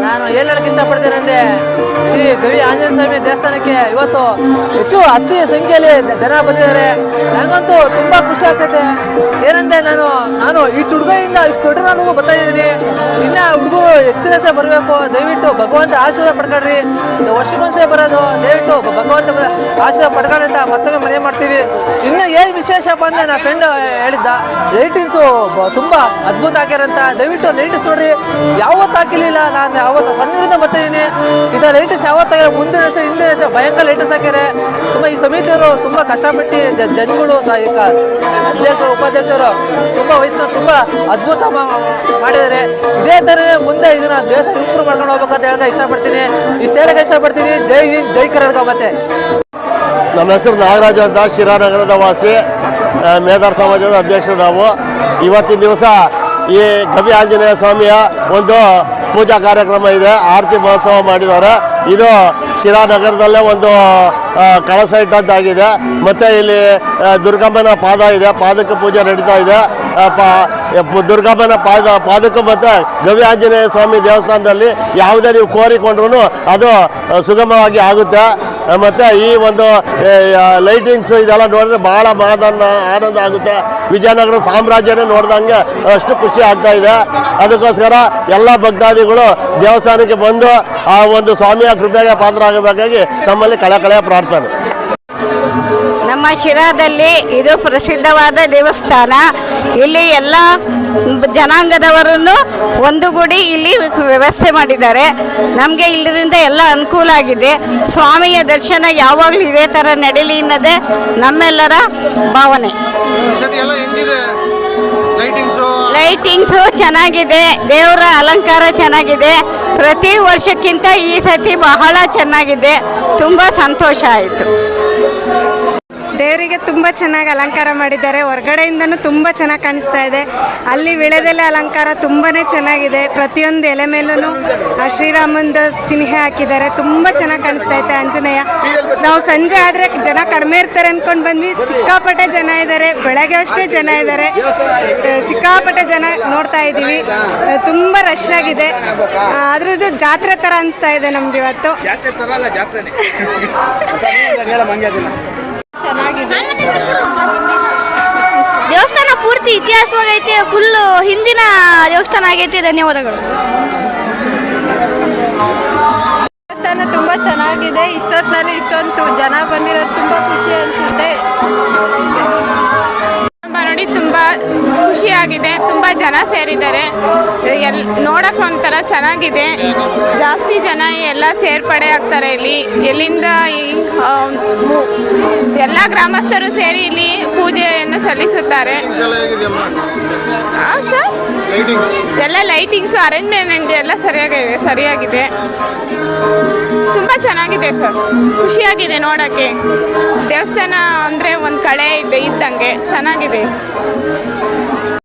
ನಾನು ಹೇಳಕ್ಕೆ ಇಷ್ಟಪಡ್ತೇನೆ ಅಂದ್ರೆ ಶ್ರೀ ಗವಿ ಆಂಜನೇಯ ಸ್ವಾಮಿ ದೇವಸ್ಥಾನಕ್ಕೆ ಇವತ್ತು ಹೆಚ್ಚು ಅತಿ ಸಂಖ್ಯೆಯಲ್ಲಿ ಜನ ಬಂದಿದ್ದಾರೆ. ನನಗಂತೂ ತುಂಬಾ ಖುಷಿ ಆಗ್ತೈತೆ. ಏನಂದ್ರೆ ನಾನು ಈ ಹುಡುಗರಿಂದ ಇಷ್ಟು ದೊಡ್ಡನಾಗೂ ಬರ್ತಾ ಇದ್ದೀನಿ. ಇನ್ನ ಹುಡುಗರು ಹೆಚ್ಚಿನ ದಿವಸ ಬರಬೇಕು. ದಯವಿಟ್ಟು ಭಗವಂತ ಆಶೀರ್ವಾದ ಪಡ್ಕೊಳ್ರಿ. ವರ್ಷಕ್ಕೊಂದ್ಸೇ ಬರೋದು, ದಯವಿಟ್ಟು ಭಗವಂತ ಆಶೀರ್ವಾದ ಪಡ್ಕೊಳ್ಳಿ ಅಂತ ಮತ್ತೊಮ್ಮೆ ಮನೆ ಮಾಡ್ತೀವಿ. ಇನ್ನು ಏನು ವಿಶೇಷಪ್ಪ ಅಂದ್ರೆ ನನ್ನ ಫ್ರೆಂಡ್ ಹೇಳಿದ್ದ ಲೈಟಿಂಗ್ಸು ತುಂಬಾ ಅದ್ಭುತ ಆಗ್ಯಾರಂತ. ದಯವಿಟ್ಟು ಲೈಟಿಂಗ್ಸ್ ನೋಡ್ರಿ. ಯಾವತ್ತು ಹಾಕಿರ್ಲಿಲ್ಲ, ನಾನು ಯಾವತ್ತು ಸಣ್ಣದಿಂದ ಬರ್ತಿದ್ದೀನಿ. ಇದರ ಲೈಟಿಂಗ್ಸ್ ಯಾವತ್ತಾಗ ಮುಂದಿನ ವರ್ಷ ಹಿಂದಿನ ವರ್ಷ ಭಯಂಕರ ಲೈಟಿಂಗ್ಸ್ ಹಾಕ್ಯಾರೆ. ತುಂಬ ಈ ಸಮಿತಿಯವರು ತುಂಬ ಕಷ್ಟಪಟ್ಟು ಜನಗಳು ಸಹ ಅಧ್ಯಕ್ಷರು ಉಪಾಧ್ಯಕ್ಷರು ತುಂಬ ವಯಸ್ಸಿನ ತುಂಬ ಅದ್ಭುತ ಮಾಡಿದ್ದಾರೆ. ಇದೇ ಥರನೇ ಮುಂದೆ ಇದನ್ನ ದೇವಸ್ಥಾನ ಇಂಪ್ರೂವ್ ಮಾಡ್ಕೊಂಡು ಹೋಗ್ಬೇಕಂತ ಹೇಳಕ್ಕೆ ಇಷ್ಟಪಡ್ತೀನಿ. ಇಷ್ಟು ಹೇಳಕ್ಕೆ ಇಷ್ಟಪಡ್ತೀನಿ. ಜೈ ಹಿಂದ್, ಜೈ ಕರ್ನಾಟಕ. ಮತ್ತೆ ನಮ್ಮ ಹೆಸರು ನಾಗರಾಜು ಅಂತ, ಶಿರಾನಗರದ ವಾಸಿ, ಮೇದಾರ್ ಸಮಾಜದ ಅಧ್ಯಕ್ಷರು ನಾವು. ಇವತ್ತಿನ ದಿವಸ ಈ ಗವಿ ಆಂಜನೇಯ ಸ್ವಾಮಿಯ ಒಂದು ಪೂಜಾ ಕಾರ್ಯಕ್ರಮ ಇದೆ. ಆರತಿ ಮಹೋತ್ಸವ ಮಾಡಿದ್ದಾರೆ. ಇದು ಶಿರಾನಗರದಲ್ಲೇ ಒಂದು ಕಳಸ ಇಟ್ಟಂತಾಗಿದೆ. ಮತ್ತು ಇಲ್ಲಿ ದುರ್ಗಮ್ಮನ ಪಾದ ಇದೆ, ಪಾದಕ್ಕೆ ಪೂಜೆ ನಡೀತಾ ಇದೆ. ದುರ್ಗಮ್ಮನ ಪಾದಕ್ಕೆ ಮತ್ತು ಗವಿ ಆಂಜನೇಯ ಸ್ವಾಮಿ ದೇವಸ್ಥಾನದಲ್ಲಿ ಯಾವುದೇ ನೀವು ಕೋರಿಕೊಂಡ್ರೂ ಅದು ಸುಗಮವಾಗಿ ಆಗುತ್ತೆ. ಮತ್ತು ಈ ಒಂದು ಲೈಟಿಂಗ್ಸು ಇದೆಲ್ಲ ನೋಡಿದ್ರೆ ಭಾಳ ಆನಂದ ಆಗುತ್ತೆ. ವಿಜಯನಗರ ಸಾಮ್ರಾಜ್ಯನೇ ನೋಡ್ದಂಗೆ ಅಷ್ಟು ಖುಷಿ ಆಗ್ತಾ ಇದೆ. ಅದಕ್ಕೋಸ್ಕರ ಎಲ್ಲ ಭಕ್ತಾದಿಗಳು ದೇವಸ್ಥಾನಕ್ಕೆ ಬಂದು ಆ ಒಂದು ಸ್ವಾಮಿಯ ಕೃಪೆಗೆ ಪಾತ್ರರಾಗಬೇಕಾಗಿ ತಮ್ಮಲ್ಲಿ ಕಳಕಳೆಯ ಪ್ರಾರ್ಥನೆ. ನಮ್ಮ ಶಿರಾದಲ್ಲಿ ಇದು ಪ್ರಸಿದ್ಧವಾದ ದೇವಸ್ಥಾನ. ಇಲ್ಲಿ ಎಲ್ಲ ಜನಾಂಗದವರನ್ನು ಒಂದುಗೂಡಿ ಇಲ್ಲಿ ವ್ಯವಸ್ಥೆ ಮಾಡಿದ್ದಾರೆ. ನಮಗೆ ಇಲ್ಲಿಂದ ಎಲ್ಲ ಅನುಕೂಲ ಆಗಿದೆ. ಸ್ವಾಮಿಯ ದರ್ಶನ ಯಾವಾಗಲೂ ಇದೇ ಥರ ನಡೀಲಿ ಅನ್ನೋದೇ ನಮ್ಮೆಲ್ಲರ ಭಾವನೆ. ಲೈಟಿಂಗ್ಸು ಚೆನ್ನಾಗಿದೆ, ದೇವರ ಅಲಂಕಾರ ಚೆನ್ನಾಗಿದೆ. ಪ್ರತಿ ವರ್ಷಕ್ಕಿಂತ ಈ ಸತಿ ಬಹಳ ಚೆನ್ನಾಗಿದೆ. ತುಂಬ ಸಂತೋಷ ಆಯಿತು. ದೇವರಿಗೆ ತುಂಬ ಚೆನ್ನಾಗಿ ಅಲಂಕಾರ ಮಾಡಿದ್ದಾರೆ. ಹೊರಗಡೆಯಿಂದನೂ ತುಂಬ ಚೆನ್ನಾಗಿ ಕಾಣಿಸ್ತಾ ಇದೆ. ಅಲ್ಲಿ ವಿಳೆದೆಲೆ ಅಲಂಕಾರ ತುಂಬಾ ಚೆನ್ನಾಗಿದೆ. ಪ್ರತಿಯೊಂದು ಎಲೆ ಮೇಲೂ ಆ ಶ್ರೀರಾಮಂದ ಚಿಹ್ನೆ ಹಾಕಿದ್ದಾರೆ. ತುಂಬ ಚೆನ್ನಾಗಿ ಕಾಣಿಸ್ತಾ ಇದೆ ಆಂಜನೇಯ. ನಾವು ಸಂಜೆ ಆದರೆ ಜನ ಕಡಿಮೆ ಇರ್ತಾರೆ ಅಂದ್ಕೊಂಡು ಬಂದ್ವಿ. ಸಿಕ್ಕಾಪಟ್ಟೆ ಜನ ಇದ್ದಾರೆ. ಬೆಳಗ್ಗೆ ಅಷ್ಟೇ ಜನ ಇದ್ದಾರೆ. ಸಿಕ್ಕಾಪಟ್ಟೆ ಜನ ನೋಡ್ತಾ ಇದ್ದೀವಿ. ತುಂಬ ರಶ್ ಆಗಿದೆ. ಅದ್ರದ್ದು ಜಾತ್ರೆ ಥರ ಅನಿಸ್ತಾ ಇದೆ ನಮ್ಗೆ ಇವತ್ತು. ಚೆನ್ನಾಗಿದೆ. ದೇವಸ್ಥಾನ ಪೂರ್ತಿ ಇತಿಹಾಸವಾಗೈತೆ. ಫುಲ್ ಹಿಂದಿನ ದೇವಸ್ಥಾನ ಆಗೈತೆ. ಧನ್ಯವಾದಗಳು. ದೇವಸ್ಥಾನ ತುಂಬ ಚೆನ್ನಾಗಿದೆ. ಇಷ್ಟೊತ್ತಿನಲ್ಲಿ ಇಷ್ಟೊಂದು ಜನ ಬಂದಿರೋದು ತುಂಬ ಖುಷಿ ಅನಿಸುತ್ತೆ. ನೋಡಿ, ತುಂಬ ಖುಷಿಯಾಗಿದೆ. ತುಂಬ ಜನ ಸೇರಿದ್ದಾರೆ. ನೋಡಕ್ಕೆ ಒಂಥರ ಚೆನ್ನಾಗಿದೆ. ಜಾಸ್ತಿ ಜನ ಎಲ್ಲ ಸೇರ್ಪಡೆ ಆಗ್ತಾರೆ ಇಲ್ಲಿ. ಎಲ್ಲಿಂದ ಎಲ್ಲ ಗ್ರಾಮಸ್ಥರು ಸೇರಿ ಇಲ್ಲಿ ಪೂಜೆಯನ್ನು ಸಲ್ಲಿಸುತ್ತಾರೆ. ಸರ್, ಎಲ್ಲ ಲೈಟಿಂಗ್ಸು ಅರೇಂಜ್ಮೆಂಟ್ ಎಲ್ಲ ಸರಿಯಾಗಿದೆ. ತುಂಬ ಚೆನ್ನಾಗಿದೆ ಸರ್. ಖುಷಿಯಾಗಿದೆ ನೋಡೋಕ್ಕೆ. ದೇವಸ್ಥಾನ ಅಂದರೆ ಒಂದು ಕಳೆ ಇದ್ದಂಗೆ ಚೆನ್ನಾಗಿದೆ.